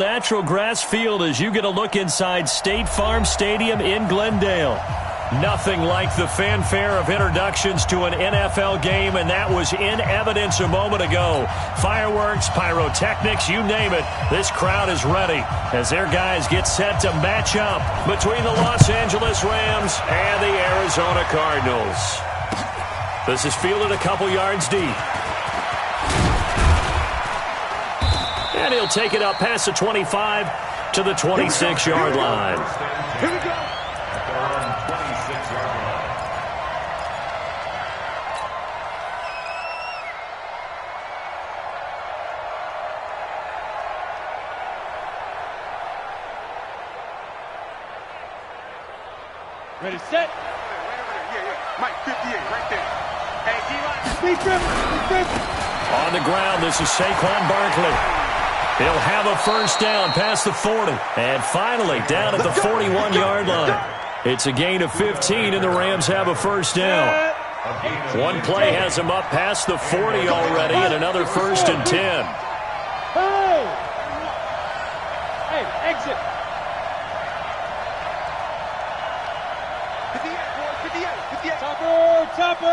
Natural grass field as you get a look inside State Farm Stadium in Glendale. Nothing like the fanfare of introductions to an NFL game, and that was in evidence a moment ago. Fireworks, pyrotechnics, you name it. This crowd is ready as their guys get set to match up between the Los Angeles Rams and the Arizona Cardinals. This is fielded a couple yards deep. And he'll take it up past the 25 to the 26-yard line. Here we go. Ready, set. Yeah. Mike, 58, right there. Hey, D-line. On the ground, this is Saquon Barkley. He'll have a first down past the 40. And finally, down at the 41-yard line. It's a gain of 15, and the Rams have a first down. One play has them up past the 40 already, and another 1st and 10. Hey, exit. 58. Topper.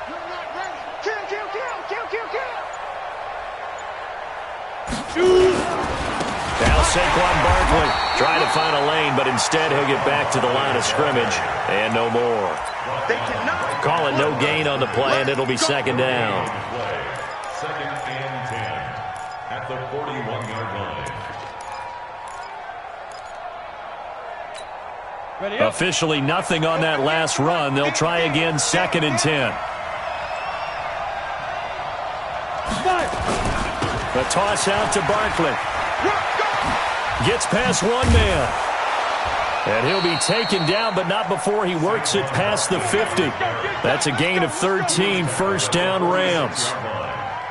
You're not ready. Kill. Now Saquon Barkley trying to find a lane, but instead he'll get back to the line of scrimmage and no more. Call it no gain on the play, and it'll be second down. Second and 10 at the 41-yard line. Officially nothing on that last run. They'll try again, 2nd and 10. The toss out to Barkley. Gets past one man. And he'll be taken down, but not before he works it past the 50. That's a gain of 13, first down Rams.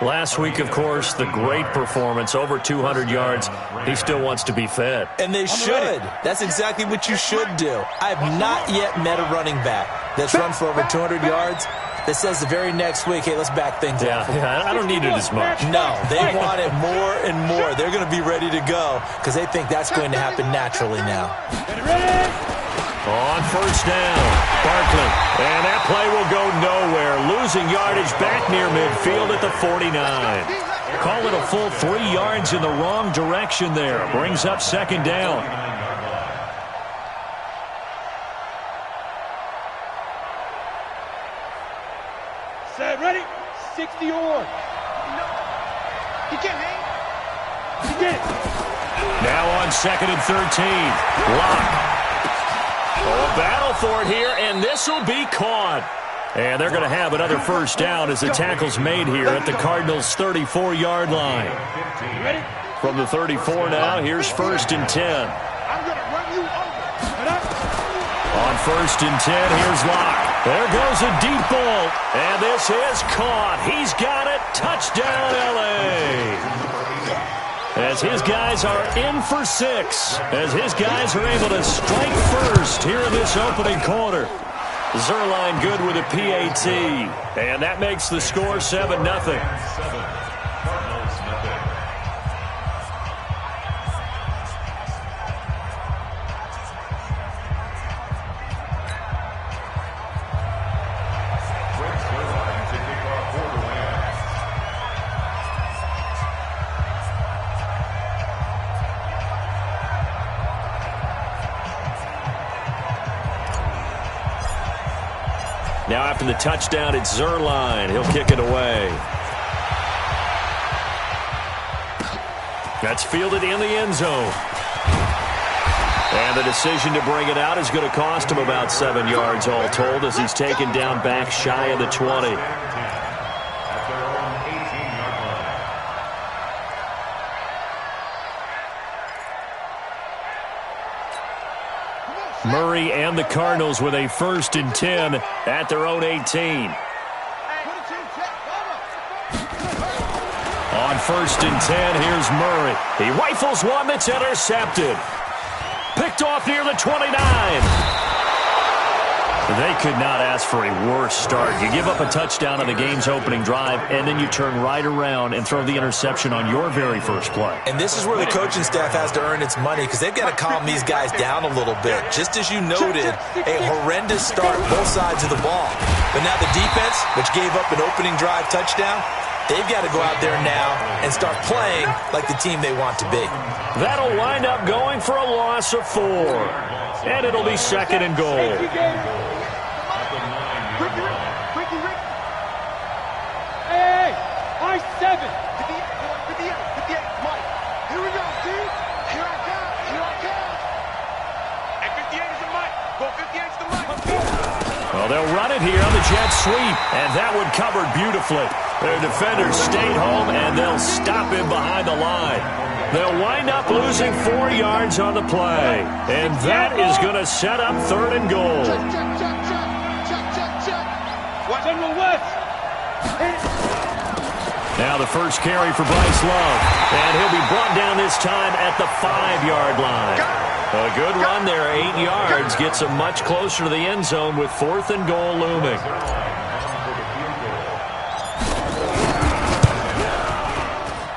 Last week, of course, the great performance, over 200 yards. He still wants to be fed. And they should. That's exactly what you should do. I have not yet met a running back that's run for over 200 yards that says the very next week, hey, let's back things up. Yeah, I don't need it as much. No, they want it more and more. They're going to be ready to go because they think that's going to happen naturally now. On first down, Barkley. And that play will go nowhere. Losing yardage back near midfield at the 49. Call it a full 3 yards in the wrong direction there. Brings up second down. Set, ready? 60 or. He can't hang. He did. Now on 2nd and 13. Lock. A battle for it here, and this will be caught. And they're going to have another first down as the tackle's made here at the Cardinals' 34-yard line. From the 34 now, here's 1st and 10. I'm going to run you over. On 1st and 10, here's Locke. There goes a deep ball, and this is caught. He's got it. Touchdown, L.A. As his guys are in for 6. As his guys are able to strike first here in this opening quarter. Zerline good with a PAT. And that makes the score 7-0. Now after the touchdown, it's Zerline. He'll kick it away. That's fielded in the end zone. And the decision to bring it out is going to cost him about 7 yards all told as he's taken down back shy of the 20. Murray and the Cardinals with a 1st and 10 at their own 18. On 1st and 10, here's Murray. He rifles one that's intercepted. Picked off near the 29. They could not ask for a worse start. You give up a touchdown on the game's opening drive, and then you turn right around and throw the interception on your very first play. And this is where the coaching staff has to earn its money because they've got to calm these guys down a little bit. Just as you noted, a horrendous start both sides of the ball. But now the defense, which gave up an opening drive touchdown, they've got to go out there now and start playing like the team they want to be. That'll wind up going for a loss of 4. And it'll be 2nd and goal. Hey, I-7. 58, Mike. Here we go, dude. Here I come. And 58 is the Mike. Go 58 is the Mike. Well, they'll run it here on the jet sweep, and that one covered beautifully. Their defenders stayed home, and they'll stop him behind the line. They'll wind up losing 4 yards on the play, and that is going to set up 3rd and goal. General West. Now the first carry for Bryce Love, and he'll be brought down this time at the 5-yard line. A good run there, 8 yards, gets him much closer to the end zone with 4th and goal looming.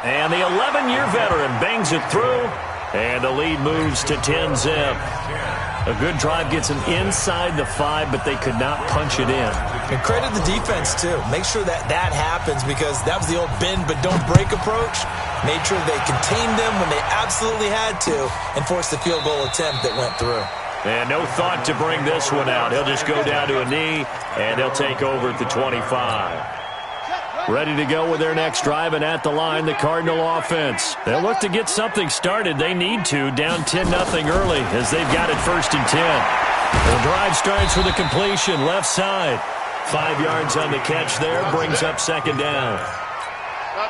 And the 11-year veteran bangs it through, and the lead moves to 10-zip. A good drive gets them inside the 5, but they could not punch it in. And credit the defense, too. Make sure that happens because that was the old bend but don't break approach. Made sure they contained them when they absolutely had to and forced the field goal attempt that went through. And no thought to bring this one out. He'll just go down to a knee, and they'll take over at the 25. Ready to go with their next drive, and at the line, the Cardinal offense. They'll look to get something started. They need to, down 10-0 early as they've got it 1st and 10. The drive starts with a completion, left side. 5 yards on the catch there, brings up 2nd down.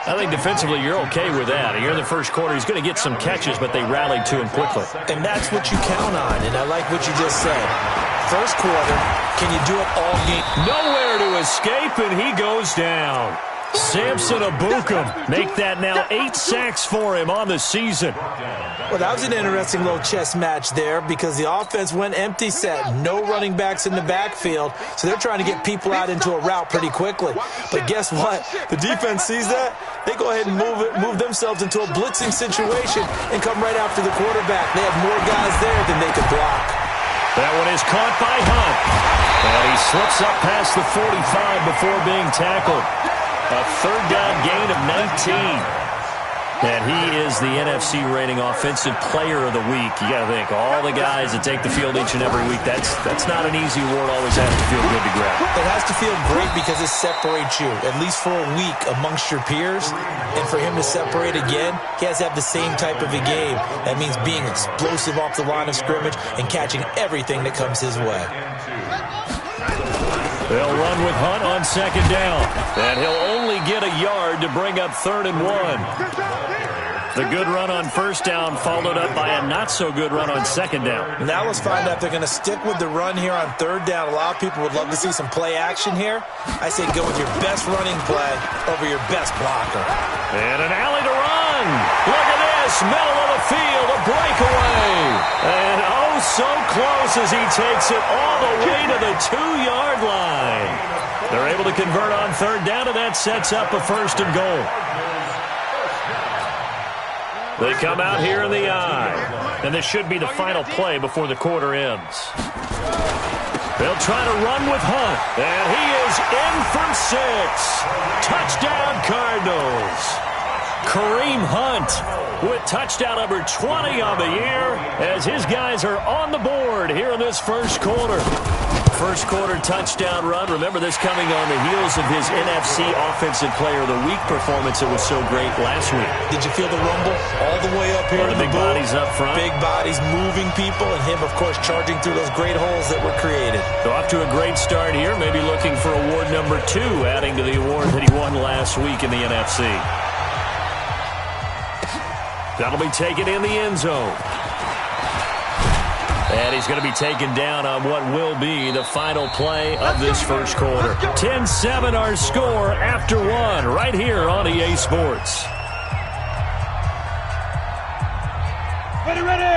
I think defensively you're okay with that. Here in the first quarter, he's going to get some catches, but they rallied to him quickly. And that's what you count on, and I like what you just said. First quarter, can you do it all game? Nowhere to escape, and he goes down. Samson Abukum make that now 8 sacks for him on the season. Well, that was an interesting little chess match there because the offense went empty set. No running backs in the backfield, so they're trying to get people out into a route pretty quickly. But guess what? The defense sees that. They go ahead and move themselves into a blitzing situation and come right after the quarterback. They have more guys there than they could block. That one is caught by Hunt. And he slips up past the 45 before being tackled. A 3rd down gain of 19. And he is the NFC rating offensive player of the week. You got to think, all the guys that take the field each and every week, that's not an easy award. Always has to feel good to grab. It has to feel great because it separates you, at least for a week, amongst your peers. And for him to separate again, he has to have the same type of a game. That means being explosive off the line of scrimmage and catching everything that comes his way. They'll run with Hunt on 2nd down. And he'll only get a yard to bring up 3rd and 1. The good run on 1st down followed up by a not-so-good run on 2nd down. Now let's find out if they're going to stick with the run here on 3rd down. A lot of people would love to see some play action here. I say go with your best running play over your best blocker. And an alley to run. Look at this. Middle of the field, a breakaway. And oh, so close as he takes it all the way to the 2-yard line. They're able to convert on 3rd down, and that sets up a 1st and goal. They come out here in the eye. And this should be the final play before the quarter ends. They'll try to run with Hunt. And he is in from 6. Touchdown, Cardinals. Kareem Hunt with touchdown number 20 on the year as his guys are on the board here in this first quarter. First quarter touchdown run. Remember, this coming on the heels of his NFC Offensive Player of the Week performance that was so great last week. Did you feel the rumble all the way up here? The big bodies up front. Big bodies moving people, and him, of course, charging through those great holes that were created. So off to a great start here. Maybe looking for award number 2, adding to the award that he won last week in the NFC. That'll be taken in the end zone. And he's going to be taken down on what will be the final play of this first quarter. 10-7 our score after 1 right here on EA Sports.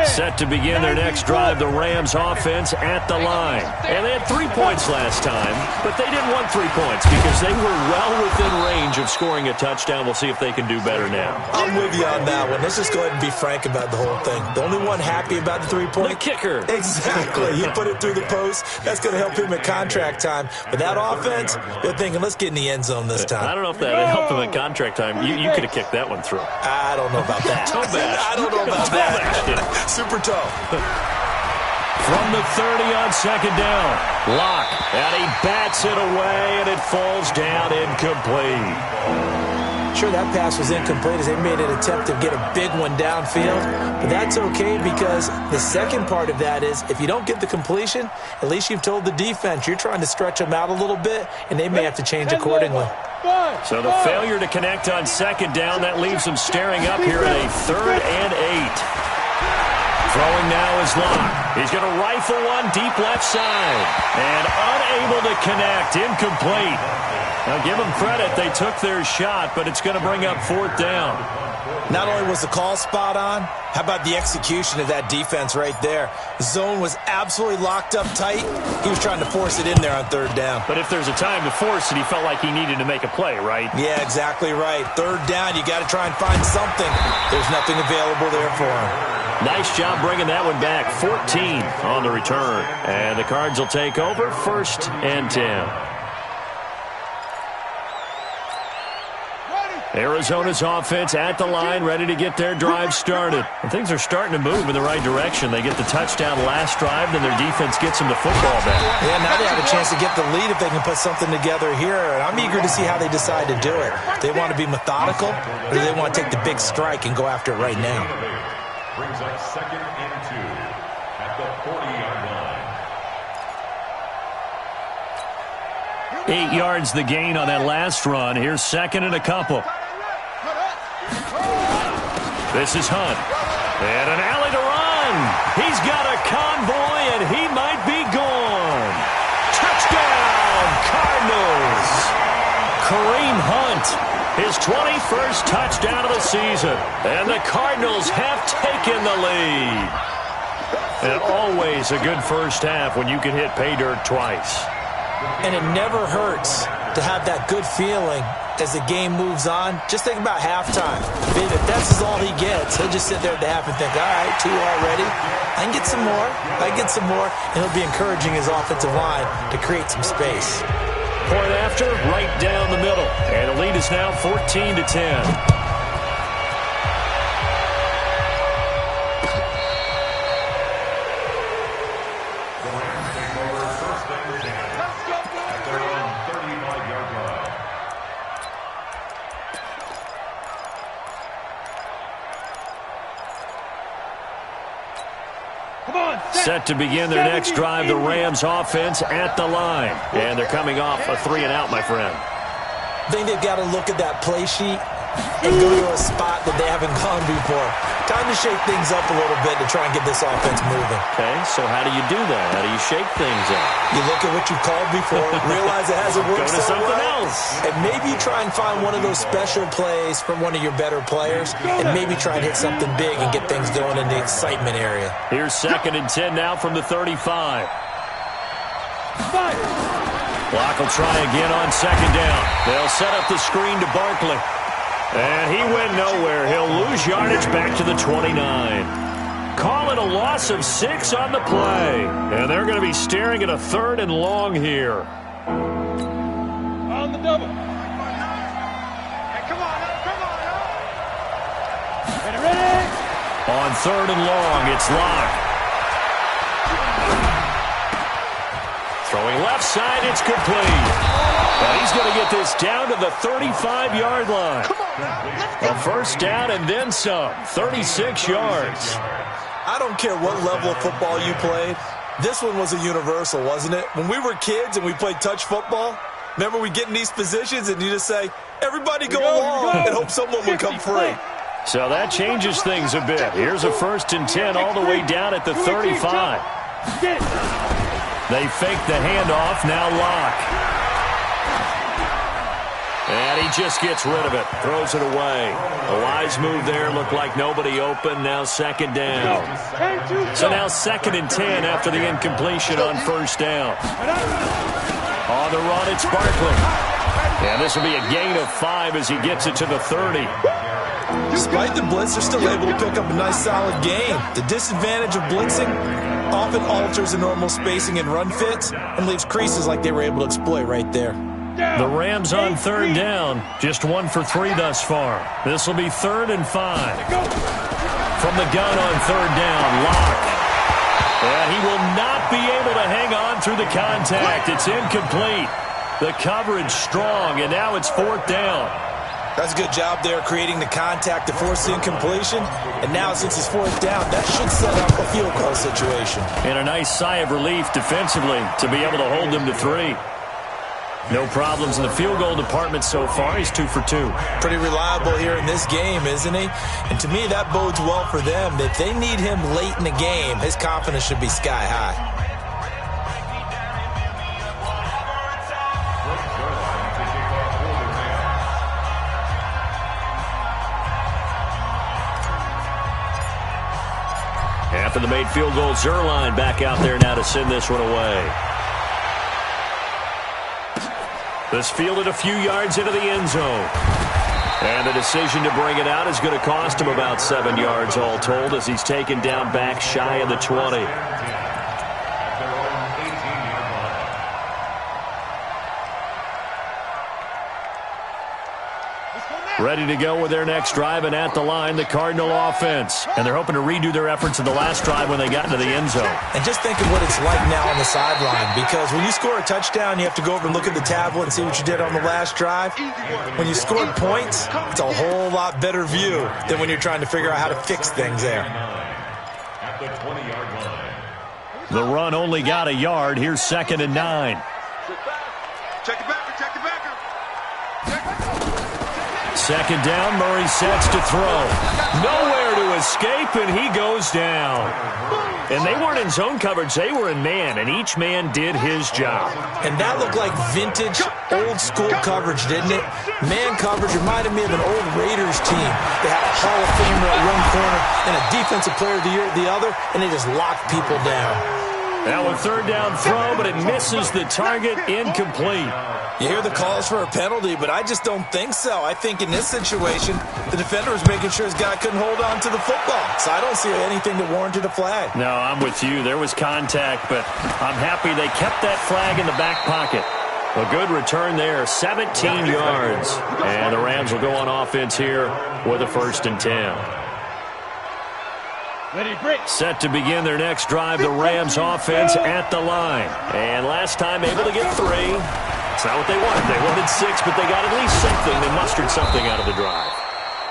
Set to begin their next drive, the Rams offense at the line. And they had 3 points last time, but they didn't want 3 points because they were well within range of scoring a touchdown. We'll see if they can do better now. I'm with you on that one. Let's just go ahead and be frank about the whole thing. The only one happy about the 3-point? The kicker. Exactly. He put it through the post. That's going to help him at contract time. But that offense, they're thinking, let's get in the end zone this time. I don't know if that helped him at contract time. You could have kicked that one through. I don't know about that. Toe bash. I don't know about that. Super toe. From the 30 on second down. Locke. And he bats it away, and it falls down incomplete. Sure, that pass was incomplete as they made an attempt to get a big one downfield. But that's okay because the second part of that is if you don't get the completion, at least you've told the defense you're trying to stretch them out a little bit, and they may have to change accordingly. So the failure to connect on second down, that leaves them staring up here at a 3rd and 8. Throwing now is Locke. He's going to rifle one deep left side. And unable to connect. Incomplete. Now, give them credit. They took their shot, but it's going to bring up 4th down. Not only was the call spot on, how about the execution of that defense right there? The zone was absolutely locked up tight. He was trying to force it in there on 3rd down. But if there's a time to force it, he felt like he needed to make a play, right? Yeah, exactly right. 3rd down, you got to try and find something. There's nothing available there for him. Nice job bringing that one back. 14 on the return. And the Cards will take over 1st and 10. Arizona's offense at the line, ready to get their drive started. And things are starting to move in the right direction. They get the touchdown last drive, then their defense gets them the football back. Yeah, now they have a chance to get the lead if they can put something together here. And I'm eager to see how they decide to do it. Do they want to be methodical, or do they want to take the big strike and go after it right now? Brings up 2nd and 2 at the 40-yard line. 8 yards the gain on that last run. Here's 2nd and a couple. This is Hunt. And an alley to run. He's got a convoy, and he might be gone. Touchdown, Cardinals. Kareem Hunt, his 21st touchdown of the season. And the Cardinals have taken the lead. And always a good first half when you can hit pay dirt twice. And it never hurts to have that good feeling as the game moves on. Just think about halftime. If that's all he gets, he'll just sit there at the half and think, all right, 2 already. I can get some more. I can get some more. And he'll be encouraging his offensive line to create some space. Point after, right down the middle. And the lead is now 14-10. Set to begin their next drive, the Rams offense at the line. And they're coming off a 3-and-out, my friend. I think they've got to look at that play sheet and go to a spot that they haven't gone before. Time to shake things up a little bit to try and get this offense moving. Okay, so how do you do that? How do you shake things up? You look at what you've called before, realize it hasn't worked Go to so something well, else. and maybe try and find one of those special plays from one of your better players, and maybe try and hit something big and get things going in the excitement area. Here's 2nd and 10 now from the 35. Locke will try again on 2nd down. They'll set up the screen to Barkley. And he went nowhere. He'll lose yardage back to the 29. Call it a loss of 6 on the play. And they're going to be staring at a 3rd and long here. On the double. Hey, come on. Ready? On 3rd and long, it's Locke. Throwing left side, it's complete. And he's going to get this down to the 35-yard line. A 1st down and then some. 36 yards. I don't care what level of football you played. This one was a universal, wasn't it? When we were kids and we played touch football, remember we get in these positions and you just say, everybody go along and hope someone will come free. So that changes things a bit. Here's a 1st and 10 all the way down at the 35. They fake the handoff. Now Locke. And he just gets rid of it, throws it away. A wise move there, looked like nobody open, now second down. So now 2nd and 10 after the incompletion on first down. On the run, it's Barkley. And this will be a gain of 5 as he gets it to the 30. Despite the blitz, they're still able to pick up a nice solid gain. The disadvantage of blitzing often alters the normal spacing and run fits and leaves creases like they were able to exploit right there. The Rams on 3rd down, just 1 for 3 thus far. This will be 3rd and 5. From the gun on 3rd down, Locke. And he will not be able to hang on through the contact. It's incomplete. The coverage strong, and now it's 4th down. That's a good job there creating the contact to force the incompletion. And now since it's 4th down, that should set up a field goal situation. And a nice sigh of relief defensively to be able to hold them to 3. No problems in the field goal department so far. He's 2 for 2. Pretty reliable here in this game, isn't he? And to me, that bodes well for them. If they need him late in the game, his confidence should be sky high. After the made field goal, Zerline back out there now to send this one away. This fielded a few yards into the end zone. And the decision to bring it out is going to cost him about 7 yards all told as he's taken down back shy of the 20. Ready to go with their next drive, and at the line, the Cardinal offense. And they're hoping to redo their efforts in the last drive when they got into the end zone. And just think of what it's like now on the sideline, because when you score a touchdown, you have to go over and look at the tablet and see what you did on the last drive. When you scored points, it's a whole lot better view than when you're trying to figure out how to fix things there. At the 20-yard line. The run only got a yard. Here's 2nd and 9. Check it back. 2nd down, Murray sets to throw. Nowhere to escape, and he goes down. And they weren't in zone coverage, they were in man, and each man did his job. And that looked like vintage, old-school coverage, didn't it? Man coverage reminded me of an old Raiders team. They had a Hall of Famer at one corner and a defensive player of the year at the other, and they just locked people down. Now a 3rd down throw, but it misses the target, incomplete. You hear the calls for a penalty, but I just don't think so. I think in this situation, the defender was making sure his guy couldn't hold on to the football. So I don't see anything that warranted a flag. No, I'm with you. There was contact, but I'm happy they kept that flag in the back pocket. A good return there, 17 yards. And the Rams will go on offense here with a 1st and 10. Set to begin their next drive, the Rams offense at the line. And last time able to get 3. It's not what they wanted. They wanted 6, but they got at least something. They mustered something out of the drive.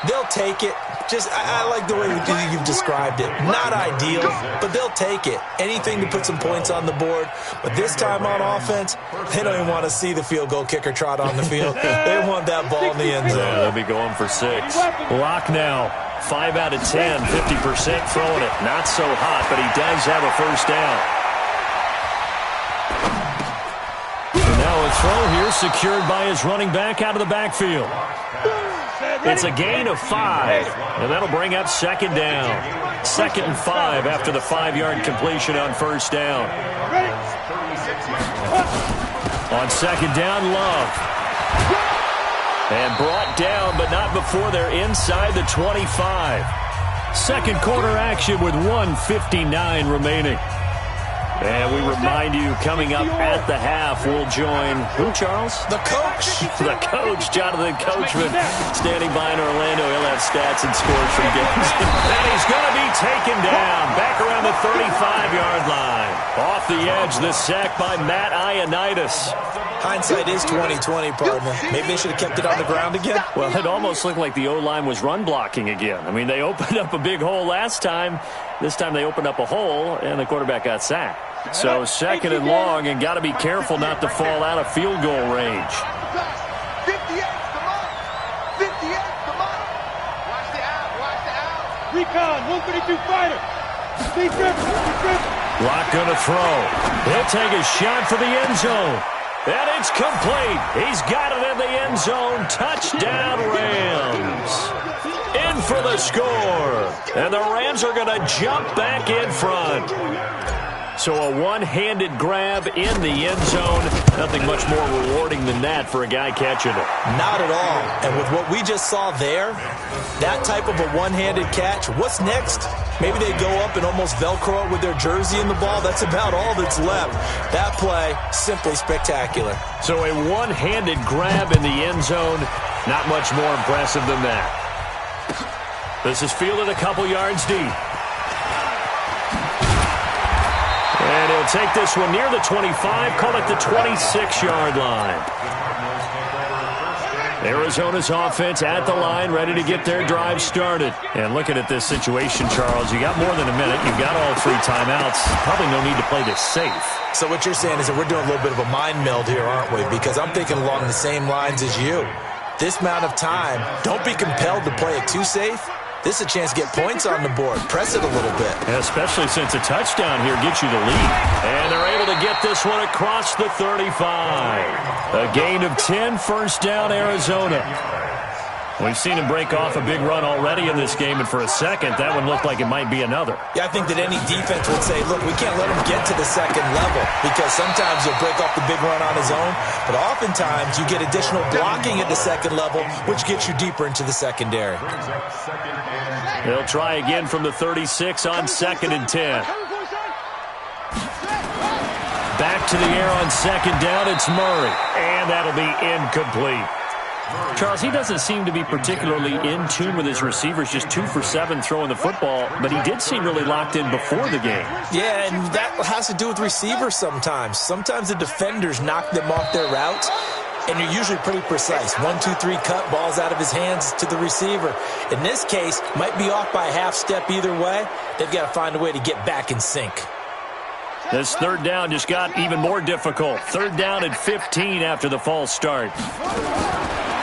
They'll take it. I like the way you've described it. Not ideal, but they'll take it. Anything to put some points on the board. But this time on offense, they don't even want to see the field goal kicker trot on the field. They want that ball in the end zone. Yeah, they'll be going for 6. Lock now. 5 out of 10, 50% throwing it. Not so hot, but he does have a 1st down. And now a throw here secured by his running back out of the backfield. It's a gain of 5, and that'll bring up 2nd down. 2nd and 5 after the 5-yard completion on 1st down. On 2nd down, Love. And brought down, but not before they're inside the 25. 2nd quarter action with 1:59 remaining. And we remind you, coming up at the half, we'll join who, Charles? The coach. The coach, Jonathan Coachman, standing by in Orlando. He'll have stats and scores from games. And he's going to be taken down, back around the 35-yard line. Off the edge, the sack by Matt Ioannidis. Hindsight is 20/20, partner. Maybe they should have kept it on the ground again. Well, it almost looked like the O-line was run blocking again. I mean, they opened up a big hole last time. This time they opened up a hole, and the quarterback got sacked. So 2nd and long, and got to be careful not to fall out of field goal range. 58, come on. 58, come on. Watch the out. Recon, 132 fighter. Steve Griffin. Lock going to throw. He'll take a shot for the end zone. And it's complete. He's got it in the end zone. Touchdown, Rams. In for the score. And the Rams are going to jump back in front. So a one-handed grab in the end zone. Nothing much more rewarding than that for a guy catching it. Not at all. And with what we just saw there, that type of a one-handed catch, what's next? Maybe they go up and almost Velcro it with their jersey in the ball. That's about all that's left. That play, simply spectacular. So a one-handed grab in the end zone, not much more impressive than that. This is fielded a couple yards deep. And he'll take this one near the 25, call it the 26-yard line. Arizona's offense at the line, ready to get their drive started. And looking at this situation, Charles, you got more than a minute. You've got all 3 timeouts. Probably no need to play this safe. So what you're saying is that we're doing a little bit of a mind meld here, aren't we? Because I'm thinking along the same lines as you. This amount of time, don't be compelled to play it too safe. This is a chance to get points on the board. Press it a little bit. Yeah, especially since a touchdown here gets you the lead. And they're able to get this one across the 35. A gain of 10, first down, Arizona. We've seen him break off a big run already in this game, and for a second, that one looked like it might be another. Yeah, I think that any defense would say, look, we can't let him get to the second level because sometimes he'll break off the big run on his own, but oftentimes you get additional blocking at the second level, which gets you deeper into the secondary. They'll try again from the 36 on 2nd and 10. Back to the air on 2nd down, it's Murray, and that'll be incomplete. Charles, he doesn't seem to be particularly in tune with his receivers, just 2 for 7 throwing the football, but he did seem really locked in before the game. Yeah, and that has to do with receivers sometimes. Sometimes the defenders knock them off their routes, and you're usually pretty precise. 1, 2, 3 cut, balls out of his hands to the receiver. In this case, might be off by a half step either way. They've got to find a way to get back in sync. This 3rd down just got even more difficult. 3rd down and 15 after the false start.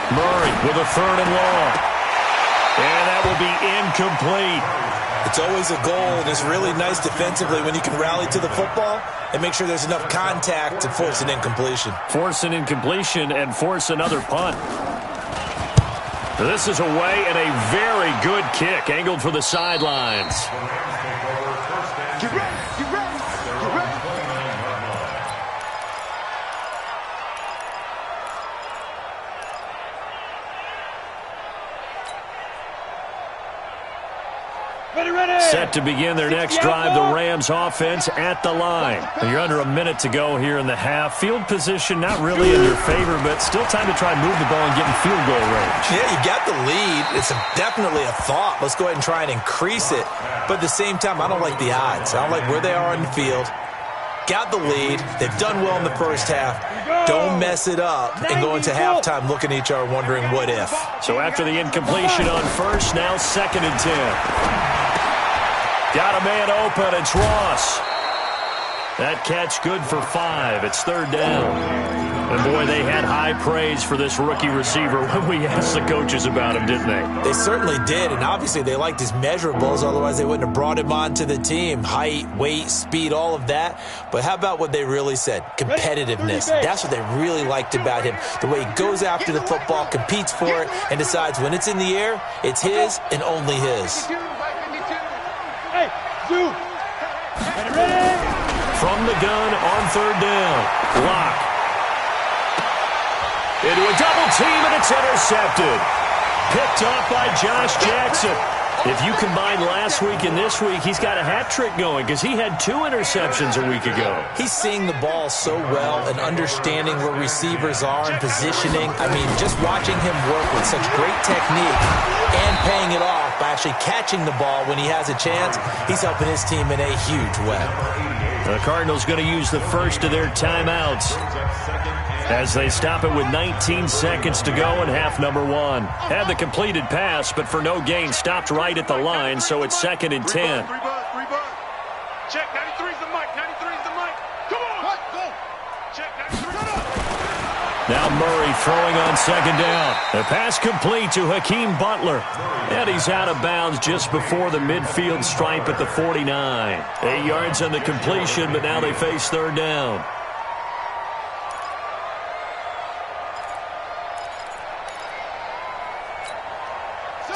Murray with a 3rd and long. And that will be incomplete. It's always a goal, and it's really nice defensively when you can rally to the football and make sure there's enough contact to force an incompletion. Force an incompletion and force another punt. This is away and a very good kick angled for the sidelines. Get ready, get ready, get ready. Set to begin their next drive, the Rams offense at the line. You're under a minute to go here in the half. Field position not really in your favor, but still time to try and move the ball and get in field goal range. Yeah, you got the lead. It's definitely a thought. Let's go ahead and try and increase it. But at the same time, I don't like the odds. I don't like where they are on the field. Got the lead. They've done well in the first half. Don't mess it up and go into halftime looking at each other wondering what if. So after the incompletion on first, now 2nd and 10. Got a man open. It's Ross. That catch good for 5. It's 3rd down. And, boy, they had high praise for this rookie receiver when we asked the coaches about him, didn't they? They certainly did, and obviously they liked his measurables. Otherwise, they wouldn't have brought him onto the team. Height, weight, speed, all of that. But how about what they really said? Competitiveness. That's what they really liked about him. The way he goes after the football, competes for it, and decides when it's in the air, it's his and only his. Hey, Zoo! Ready? From the gun on 3rd down. Lock. Into a double team, and it's intercepted. Picked off by Josh Jackson. If you combine last week and this week, he's got a hat trick going because he had 2 interceptions a week ago. He's seeing the ball so well and understanding where receivers are and positioning. I mean, just watching him work with such great technique and paying it off by actually catching the ball when he has a chance, he's helping his team in a huge way. The Cardinals going to use the first of their timeouts as they stop it with 19 seconds to go in half number 1. Had the completed pass, but for no gain, stopped right at the line, so it's 2nd and 10. Check, 93's the mic, 93's the mic. Come on. What? Go. Check, 93. Now Murray throwing on 2nd down. The pass complete to Hakeem Butler. And he's out of bounds just before the midfield stripe at the 49. 8 yards on the completion, but now they face 3rd down.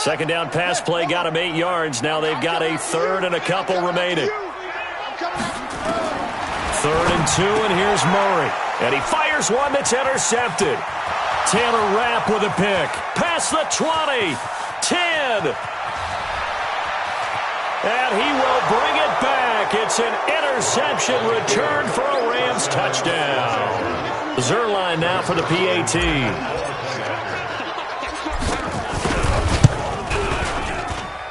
Second down pass play got him 8 yards. Now they've got a third and a couple remaining. 3rd and 2, and here's Murray. And he fires one that's intercepted. Taylor Rapp with a pick. Past the 20. 10. And he will bring it back. It's an interception return for a Rams touchdown. Zerline now for the PAT.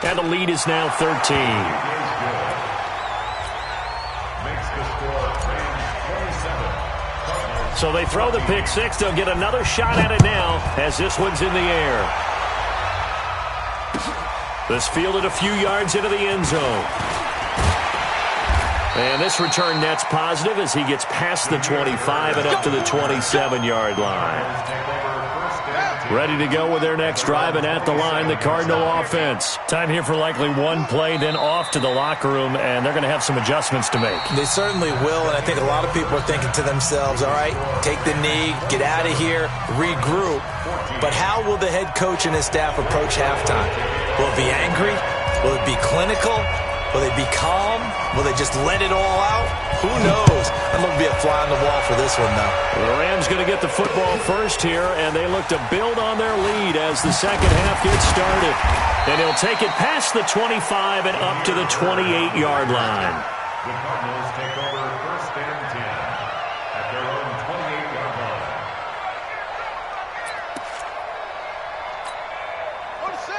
And the lead is now 13. So they throw the pick six. They'll get another shot at it now as this one's in the air. This fielded a few yards into the end zone. And this return net's positive as he gets past the 25 and up to the 27-yard line. Ready to go with their next drive, and at the line, the Cardinal offense. Time here for likely one play, then off to the locker room, and they're going to have some adjustments to make. They certainly will, and I think a lot of people are thinking to themselves, all right, take the knee, get out of here, regroup. But how will the head coach and his staff approach halftime? Will it be angry? Will it be clinical? Will they be calm? Will they just let it all out? Who knows? I'm going to be a fly on the wall for this one, though. The Rams going to get the football first here, and they look to build on their lead as the second half gets started. And he'll take it past the 25 and up to the 28-yard line. The Cardinals take over 1st and 10 at their own 28-yard line.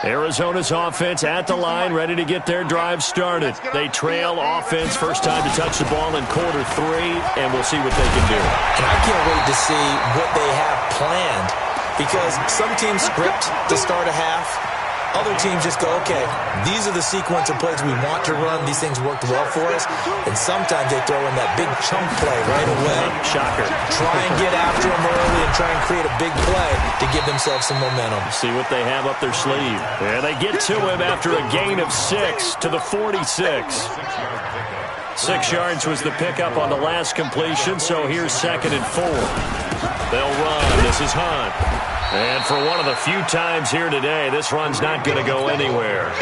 Arizona's offense at the line, ready to get their drive started. They trail offense, first time to touch the ball in quarter 3, and we'll see what they can do. And I can't wait to see what they have planned, because some teams script to start a half. Other teams just go, okay, these are the sequence of plays we want to run. These things worked well for us. And sometimes they throw in that big chunk play right away. Shocker. Try and get after them early and try and create a big play to give themselves some momentum. See what they have up their sleeve. And they get to him after a gain of 6 to the 46. 6 yards was the pickup on the last completion, so here's 2nd and 4. They'll run. This is Hunt. And for one of the few times here today, this run's not going to go anywhere.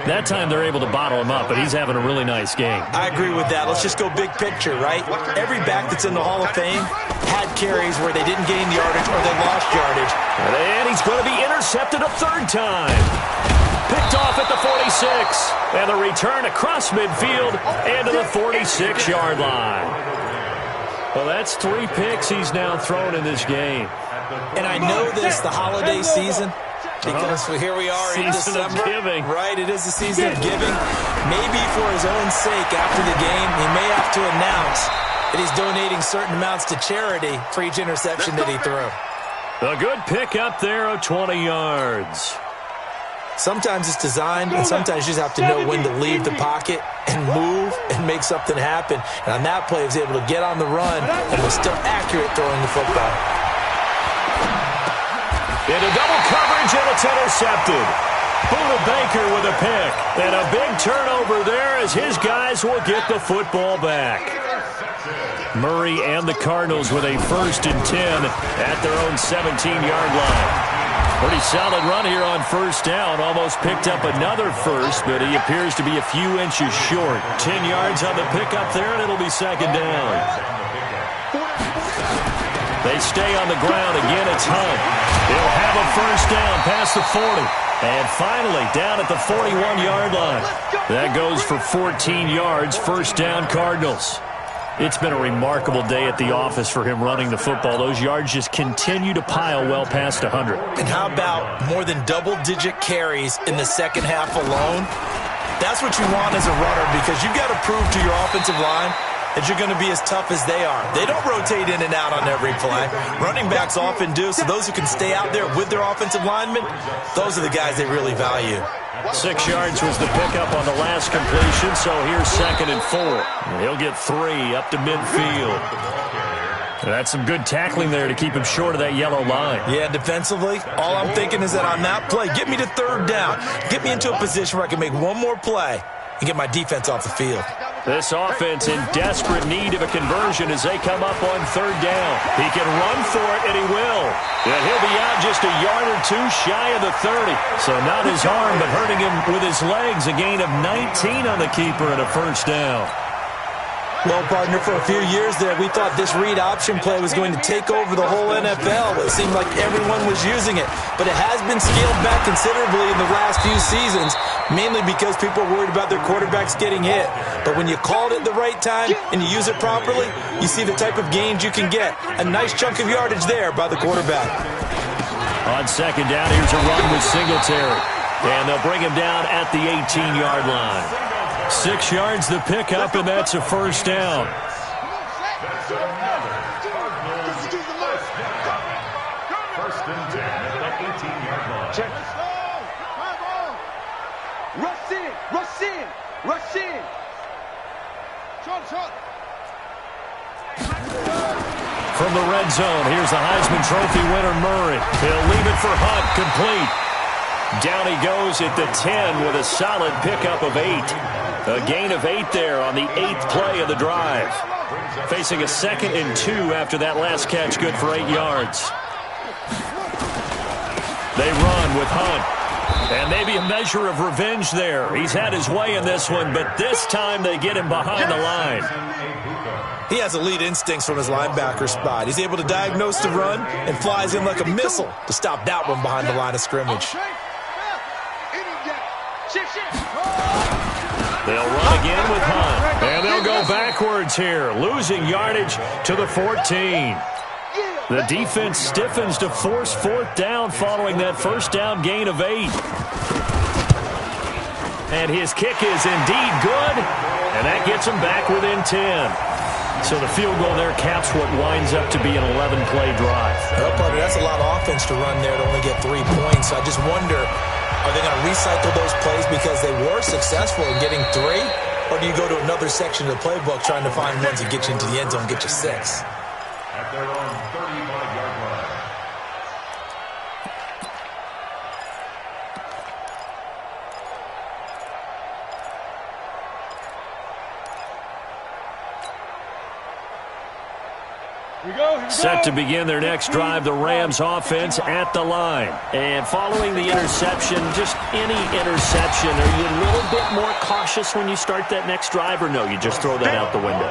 That time they're able to bottle him up, but he's having a really nice game. I agree with that. Let's just go big picture, right? Every back that's in the Hall of Fame had carries where they didn't gain yardage or they lost yardage. And he's going to be intercepted a 3rd time. Picked off at the 46. And the return across midfield and to the 46-yard line. Well, that's 3 picks he's now thrown in this game. And I know this, the holiday season, because here we are in December. Season of giving. Right, it is the season of giving. Maybe for his own sake after the game, he may have to announce that he's donating certain amounts to charity for each interception that he threw. A good pick up there of 20 yards. Sometimes it's designed, and sometimes you just have to know when to leave the pocket and move and make something happen. And on that play, he was able to get on the run and was still accurate throwing the football. Into double coverage, and it's intercepted. Buda Baker with a pick. And a big turnover there as his guys will get the football back. Murray and the Cardinals with a 1st and 10 at their own 17-yard line. Pretty solid run here on 1st down. Almost picked up another first, but he appears to be a few inches short. 10 yards on the pickup there, and it'll be 2nd down. They stay on the ground. Again, it's Hunt. He'll have a 1st down past the 40. And finally, down at the 41-yard line. That goes for 14 yards. 1st down, Cardinals. It's been a remarkable day at the office for him running the football. Those yards just continue to pile well past 100. And how about more than double-digit carries in the second half alone? That's what you want as a runner, because you've got to prove to your offensive line that you're going to be as tough as they are. They don't rotate in and out on every play. Running backs often do, so those who can stay out there with their offensive linemen, those are the guys they really value. 6 yards was the pickup on the last completion, so here's 2nd and 4. He'll get 3 up to midfield. That's some good tackling there to keep him short of that yellow line. Yeah, defensively, all I'm thinking is that on that play, get me to 3rd down. Get me into a position where I can make one more play and get my defense off the field. This offense in desperate need of a conversion as they come up on third down. He can run for it, and he will. And he'll be out just a yard or two shy of the 30. So not his arm, but hurting him with his legs. A gain of 19 on the keeper and a first down. Well, partner, for a few years there, we thought this read option play was going to take over the whole NFL. It seemed like everyone was using it. But it has been scaled back considerably in the last few seasons, mainly because people are worried about their quarterbacks getting hit. But when you call it at the right time and you use it properly, you see the type of gains you can get. A nice chunk of yardage there by the quarterback. On second down, here's a run with Singletary. And they'll bring him down at the 18-yard line. 6 yards the pickup, and that's a first down. That's another first and 10 at the 18-yard line. Check. Rush in, rush in, rush in. Shot. From the red zone, here's the Heisman Trophy winner, Murray. He'll leave it for Hunt, complete. Down he goes at the 10 with a solid pickup of 8. A gain of 8 there on the 8th play of the drive. Facing a 2nd and 2 after that last catch, good for 8 yards. They run with Hunt. And maybe a measure of revenge there. He's had his way in this one, but this time they get him behind the line. He has elite instincts from his linebacker spot. He's able to diagnose the run and flies in like a missile to stop that one behind the line of scrimmage. They'll run again with Hunt. And they'll go backwards here, losing yardage to the 14. The defense stiffens to force 4th down following that first down gain of 8. And his kick is indeed good, and that gets him back within 10. So the field goal there caps what winds up to be an 11-play drive. Well, partner, that's a lot of offense to run there to only get 3 points. So I just wonder, are they going to recycle those plays because they were successful in getting 3? Or do you go to another section of the playbook trying to find ones that get you into the end zone, get you 6? At their own 35-yard line. Set to begin their next drive, the Rams offense at the line. And following the interception, just any interception, are you a little bit more cautious when you start that next drive, or no, you just throw that out the window?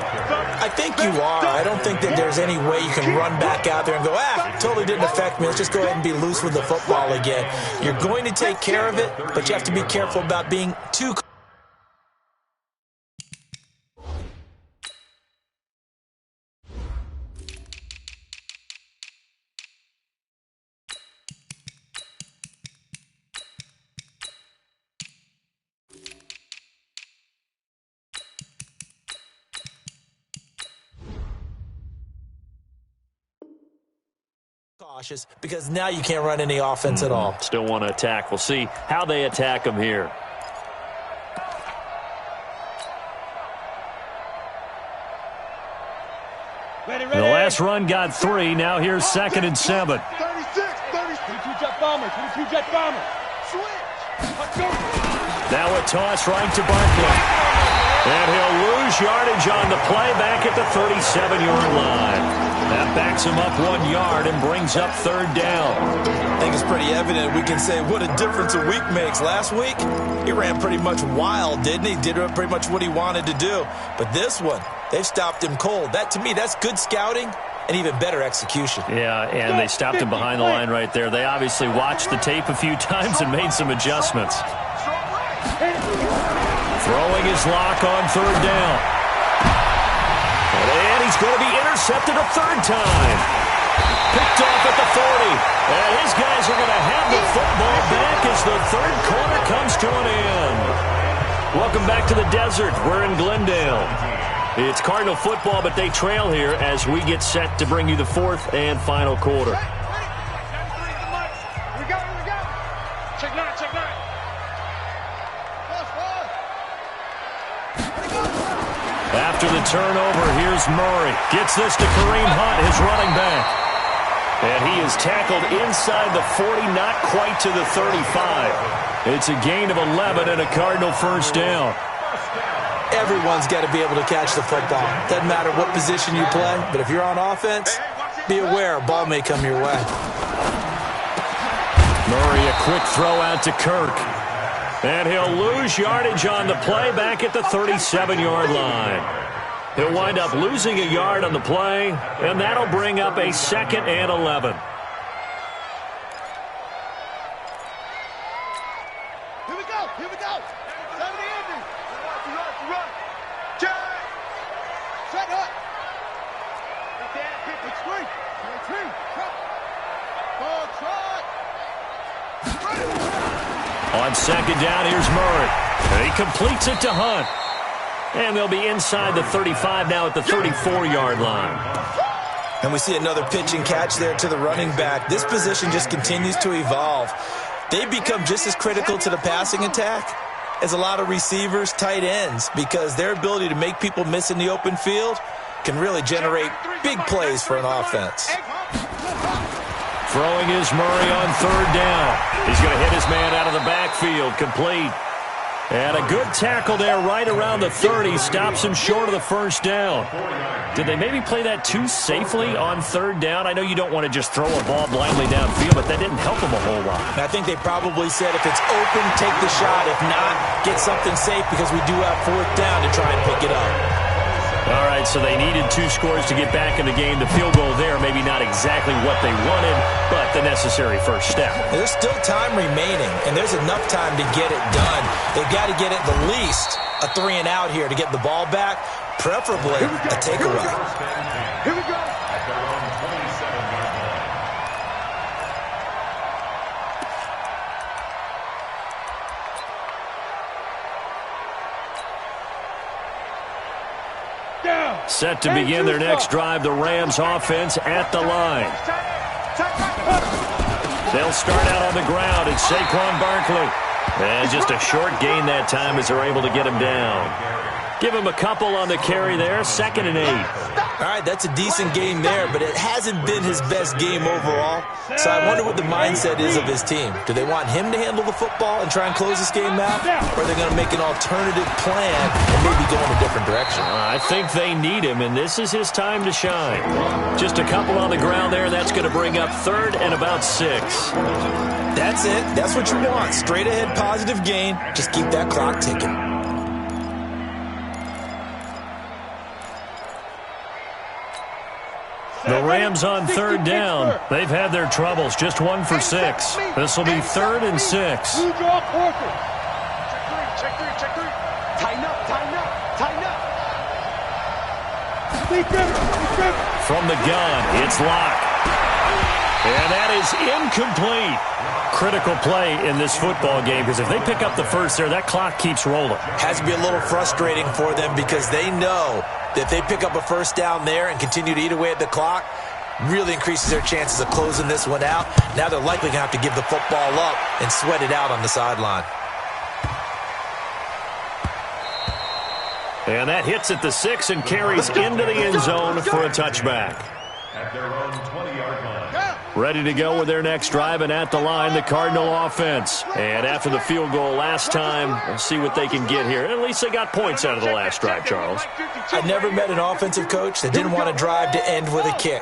I think you are. I don't think that there's any way you can run back out there and go, totally didn't affect me. Let's just go ahead and be loose with the football again. You're going to take care of it, but you have to be careful about being too cautious, because now you can't run any offense at all. Still want to attack. We'll see how they attack them here. Ready. The last run got 3. Now here's 2nd and 7. 36, 22 jet bomber. Switch. Now a toss right to Barkley. And he'll lose yardage on the play back at the 37-yard line. That backs him up 1 yard and brings up 3rd down. I think it's pretty evident. We can say what a difference a week makes. Last week, he ran pretty much wild, didn't he? Did pretty much what he wanted to do. But this one, they've stopped him cold. That, to me, that's good scouting and even better execution. Yeah, and they stopped him behind the line right there. They obviously watched the tape a few times and made some adjustments. Throwing his lock on 3rd down. And he's going to be intercepted a 3rd time. Picked off at the 40. And his guys are going to have the football back as the 3rd quarter comes to an end. Welcome back to the desert. We're in Glendale. It's Cardinal football, but they trail here as we get set to bring you the 4th and final quarter. We got. Check 9. After the turnover, here's Murray. Gets this to Kareem Hunt, his running back. And he is tackled inside the 40, not quite to the 35. It's a gain of 11 and a Cardinal first down. Everyone's got to be able to catch the football. Doesn't matter what position you play, but if you're on offense, be aware a ball may come your way. Murray, a quick throw out to Kirk. And he'll lose yardage on the play back at the 37-yard line. He'll wind up losing a yard on the play, and that'll bring up a 2nd and 11. Here we go. Here we go. 70 Andy. Run. Jack. Set up. It's free. Ball trot. On 2nd down, here's Murray. He completes it to Hunt. And they'll be inside the 35 now at the 34-yard line. And we see another pitch and catch there to the running back. This position just continues to evolve. They become just as critical to the passing attack as a lot of receivers, tight ends, because their ability to make people miss in the open field can really generate big plays for an offense. Throwing is Murray on 3rd down. He's going to hit his man out of the backfield, complete. And a good tackle there right around the 30. Stops him short of the 1st down. Did they maybe play that too safely on 3rd down? I know you don't want to just throw a ball blindly downfield, but that didn't help him a whole lot. I think they probably said if it's open, take the shot. If not, get something safe because we do have 4th down to try and pick it up. All right, so they needed 2 scores to get back in the game. The field goal there, maybe not exactly what they wanted, but the necessary first step. There's still time remaining, and there's enough time to get it done. They've got to get at the least a 3 and out here to get the ball back, preferably a takeaway. Here we go. At their own 27-yard line. Set to begin their next drive, the Rams offense at the line. They'll start out on the ground. It's Saquon Barkley. And just a short gain that time as they're able to get him down. Give him a couple on the carry there, 2nd and 8. All right, that's a decent game there, but it hasn't been his best game overall. So I wonder what the mindset is of his team. Do they want him to handle the football and try and close this game out? Or are they going to make an alternative plan and maybe go in a different direction? I think they need him, and this is his time to shine. Just a couple on the ground there, and that's going to bring up 3rd and about 6. That's it. That's what you want. Straight ahead positive gain. Just keep that clock ticking. The Rams on 3rd down. They've had their troubles. Just 1 for 6. This will be 3rd and 6. Check 3. Tighten up. From the gun, it's Locke. And that is incomplete. Critical play in this football game, because if they pick up the first there, that clock keeps rolling. Has to be a little frustrating for them because they know that if they pick up a 1st down there and continue to eat away at the clock, really increases their chances of closing this one out. Now they're likely going to have to give the football up and sweat it out on the sideline. And that hits at the 6 and carries into the end zone for a touchback. At their own 20-yard line. Ready to go with their next drive, and at the line, the Cardinal offense. And after the field goal last time, we'll see what they can get here. At least they got points out of the last drive, Charles. I never met an offensive coach that didn't want to drive to end with a kick.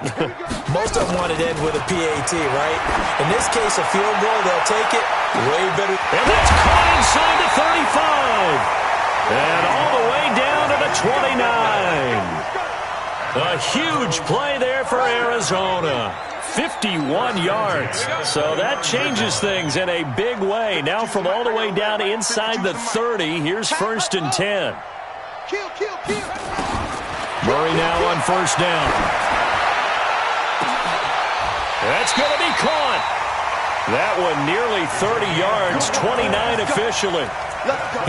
Most of them wanted to end with a PAT, right? In this case, a field goal, they'll take it way better. And that's caught inside the 35. And all the way down to the 29. A huge play there for Arizona. 51 yards. So that changes things in a big way. Now from all the way down inside the 30, here's 1st and 10. Murray now on 1st down. That's going to be caught. That one nearly 30 yards, 29 officially.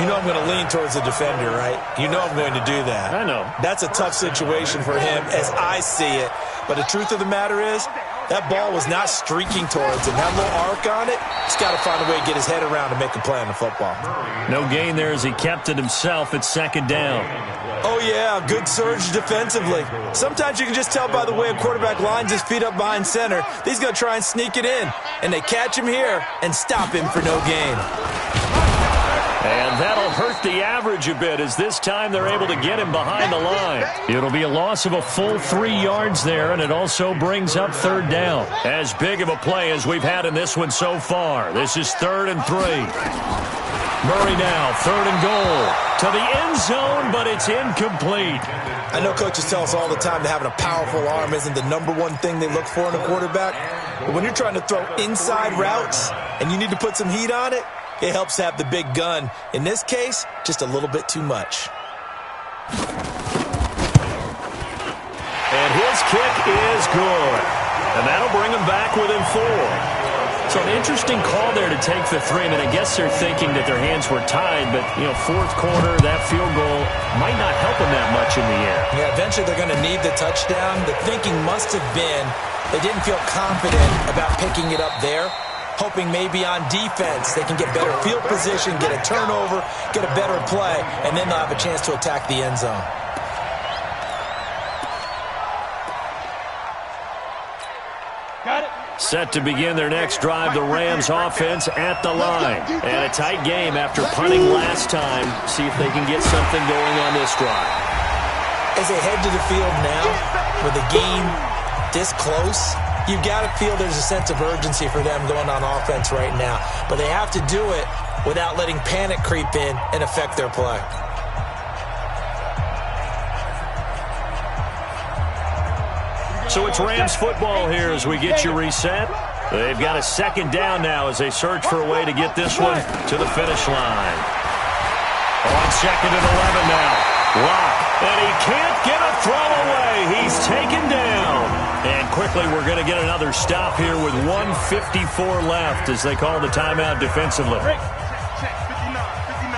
You know I'm going to lean towards the defender, right? You know I'm going to do that. I know. That's a tough situation for him as I see it. But the truth of the matter is, that ball was not streaking towards him. That little arc on it, he's got to find a way to get his head around to make a play on the football. No gain there as he kept it himself at 2nd down. Oh, yeah, good surge defensively. Sometimes you can just tell by the way a quarterback lines his feet up behind center. He's going to try and sneak it in. And they catch him here and stop him for no gain. And that'll hurt the average a bit as this time they're able to get him behind the line. It'll be a loss of a full 3 yards there, and it also brings up third down. As big of a play as we've had in this one so far. This is 3rd and 3. Murray now, 3rd and goal. To the end zone, but it's incomplete. I know coaches tell us all the time that having a powerful arm isn't the #1 thing they look for in a quarterback. But when you're trying to throw inside routes and you need to put some heat on it, it helps to have the big gun. In this case, just a little bit too much. And his kick is good. And that'll bring him back within 4. So an interesting call there to take the 3. I mean, I guess they're thinking that their hands were tied, but, you know, 4th quarter, that field goal might not help them that much in the air. Yeah, eventually they're going to need the touchdown. The thinking must have been they didn't feel confident about picking it up there, hoping maybe on defense they can get better field position, get a turnover, get a better play, and then they'll have a chance to attack the end zone. Got it. Set to begin their next drive, the Rams offense at the line. And a tight game after punting last time. See if they can get something going on this drive. As they head to the field now, with the game this close, you've got to feel there's a sense of urgency for them going on offense right now. But they have to do it without letting panic creep in and affect their play. So it's Rams football here as we get you reset. They've got a 2nd down now as they search for a way to get this one to the finish line. On 2nd and 11 now. Lock. And he can't get a throw away. He's taken down. And quickly we're going to get another stop here with 1:54 left as they call the timeout defensively. Check, 59, 59.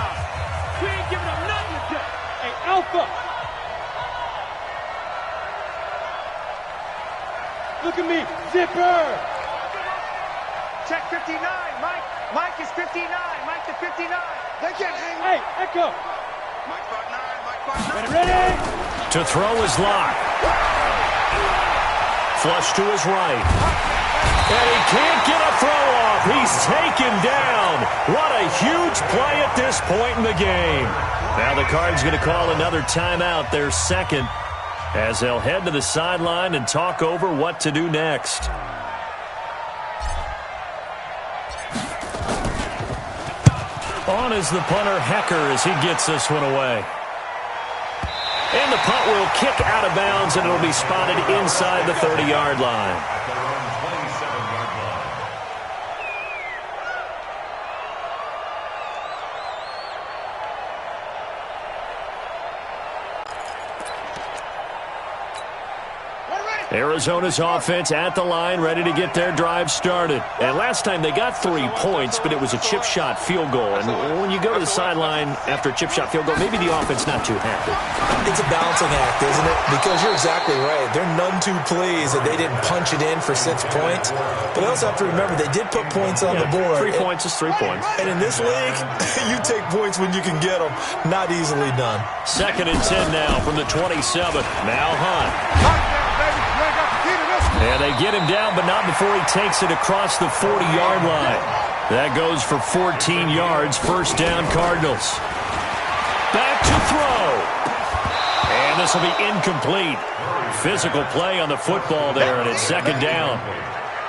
We ain't giving up nothing today. Hey, Alpha. Look at me, zipper. Check 59, Mike. Mike is 59. Mike to 59. They can't hang. Hey, Echo. Mike 59. Mike 59. Ready? To throw is Lock. Flush to his right. And he can't get a throw off. He's taken down. What a huge play at this point in the game. Now the Cards going to call another timeout, their 2nd, as they'll head to the sideline and talk over what to do next. On is the punter, Hecker, as he gets this one away. And the punt will kick out of bounds, and it'll be spotted inside the 30-yard line. Arizona's offense at the line, ready to get their drive started. And last time they got 3 points, but it was a chip shot field goal. And when you go to the sideline after a chip shot field goal, maybe the offense not too happy. It's a balancing act, isn't it? Because you're exactly right. They're none too pleased that they didn't punch it in for 6 points. But they also have to remember they did put points on the board. 3 points is 3 points. And in this league, you take points when you can get them. Not easily done. 2nd and 10 now from the 27. Now Hunt. And they get him down, but not before he takes it across the 40-yard line. That goes for 14 yards. 1st down, Cardinals. Back to throw. And this will be incomplete. Physical play on the football there, and it's 2nd down.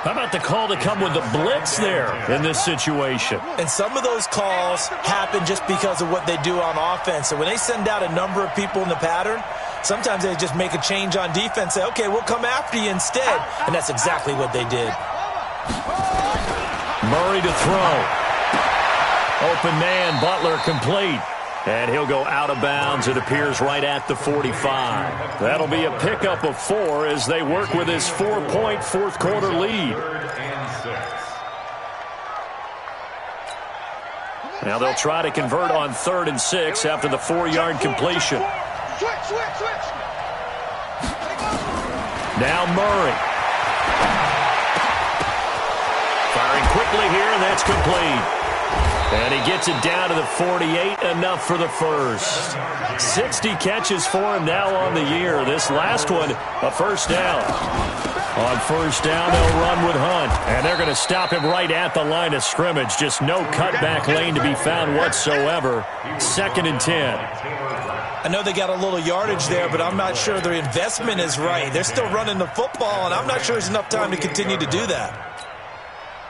How about the call to come with the blitz there in this situation? And some of those calls happen just because of what they do on offense. So when they send out a number of people in the pattern, sometimes they just make a change on defense, say, okay, we'll come after you instead. And that's exactly what they did. Murray to throw. Open man, Butler complete. And he'll go out of bounds. It appears right at the 45. That'll be a pickup of 4 as they work with his 4-point 4th quarter lead. Now they'll try to convert on 3rd and 6 after the 4-yard completion. Switch. Now Murray. Firing quickly here, and that's complete. And he gets it down to the 48, enough for the first. 60 catches for him now on the year. This last one, a 1st down. On first down, they'll run with Hunt. And they're going to stop him right at the line of scrimmage. Just no cutback lane to be found whatsoever. 2nd and 10. I know they got a little yardage there, but I'm not sure their investment is right. They're still running the football, and I'm not sure there's enough time to continue to do that.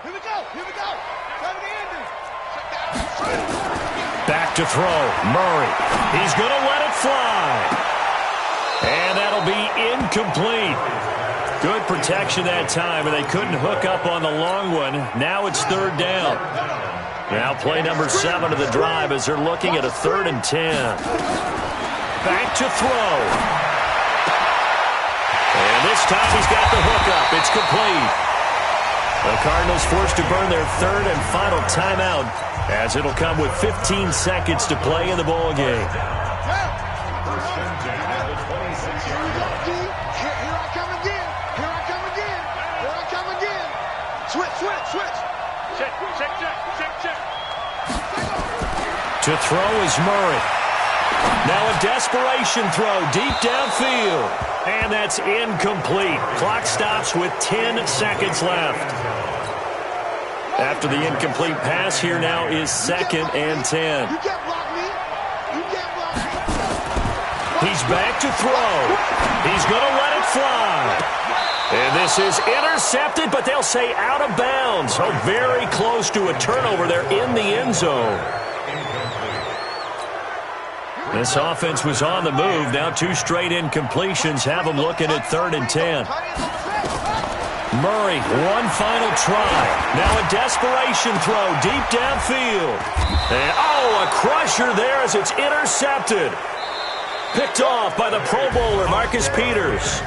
Here we go. Here we go. Back to throw. Murray. He's going to let it fly. And that'll be incomplete. Good protection that time, and they couldn't hook up on the long one. Now it's 3rd down. Now play number 7 of the drive as they're looking at a 3rd and 10. Back to throw. And this time he's got the hookup. It's complete. The Cardinals forced to burn their 3rd and final timeout as it'll come with 15 seconds to play in the ball game. To throw is Murray. Now a desperation throw deep downfield. And that's incomplete. Clock stops with 10 seconds left. After the incomplete pass, here now is 2nd and 10. He's back to throw. He's going to let it fly. And this is intercepted, but they'll say out of bounds. So very close to a turnover there in the end zone. This offense was on the move. Now 2 straight incompletions have them looking at 3rd and 10. Murray, one final try. Now a desperation throw deep downfield. And, a crusher there as it's intercepted. Picked off by the Pro Bowler, Marcus Peters.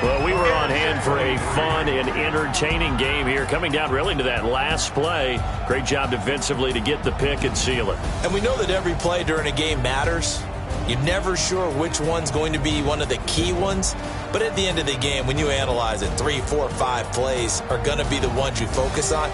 Well, we were on hand for a fun and entertaining game here. Coming down really to that last play. Great job defensively to get the pick and seal it. And we know that every play during a game matters. You're never sure which one's going to be one of the key ones. But at the end of the game, when you analyze it, 3, 4, 5 plays are going to be the ones you focus on.